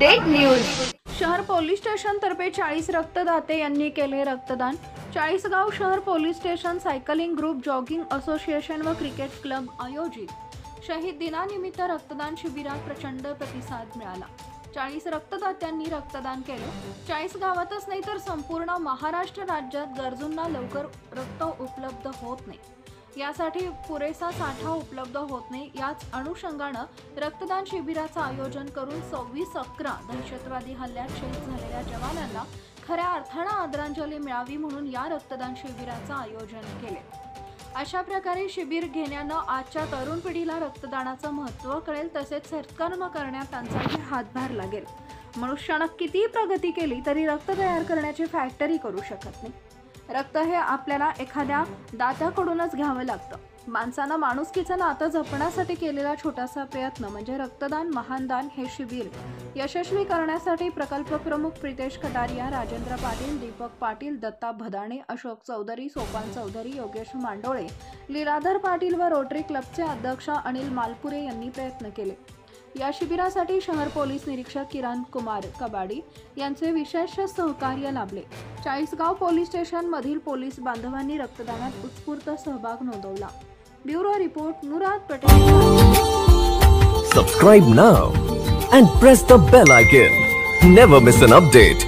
Update news. शहर police station तर्फे 40 रक्तदाते यांनी केले रक्तदान। चाळीसगाव शहर police station cycling group, jogging association व क्रिकेट क्लब आयोजित शहीद दिनानिमित्त रक्तदान शिबिरात प्रचंड प्रतिसाद मिळाला। 40 रक्तदात्यांनी रक्तदान केले। 40 गावातच नाही तर संपूर्ण महाराष्ट्र राज्यात गरजूंना लवकर रक्त उपलब्ध होत नाही, यासाठी पुरेसा साठा उपलब्ध होत नाही। याच अनुषंगाने रक्तदान शिबिराचं आयोजन करून 26/11 दहशतवादी हल्ल्यात शहीद झालेल्या जवानांना खऱ्या अर्थाने आदरांजली मिळावी म्हणून या रक्तदान शिबिराचं आयोजन केले। अशा प्रकारे शिबिर घेण्यानं आजच्या तरुण पिढीला रक्तदानाचं महत्त्व कळेल, तसेच सत्कर्म करण्यात त्यांचाही हातभार लागेल। मनुष्यानं किती प्रगती केली तरी रक्त तयार करण्याची फॅक्टरी करू शकत नाही। रक्त हे आपल्याला एखाद्या दात्याकडूनच घ्यावं लागतं। माणसानं माणुसकीचं नातं जपण्यासाठी केलेला छोटासा प्रयत्न म्हणजे रक्तदान महान दान। हे शिबिर यशस्वी करण्यासाठी प्रकल्प प्रमुख प्रितेश कटारिया, राजेंद्र पाटील, दीपक पाटील, दत्ता भदाणे, अशोक चौधरी, सोपान चौधरी, योगेश मांडोळे, लीलाधर पाटील व रोटरी क्लबचे अध्यक्ष अनिल मालपुरे यांनी प्रयत्न केले। या शिबिरासाठी शहर पोलीस निरीक्षक किरण कुमार कबाडी यांचे विशेष सहकार्य लाभले। चाळीसगाव पोलीस स्टेशन मधील पोलीस बांधवांनी रक्तदानात उत्स्फूर्त सहभाग नोंदवला। Bureau report, Murad Patel. Subscribe now and press the bell icon. Never miss an update.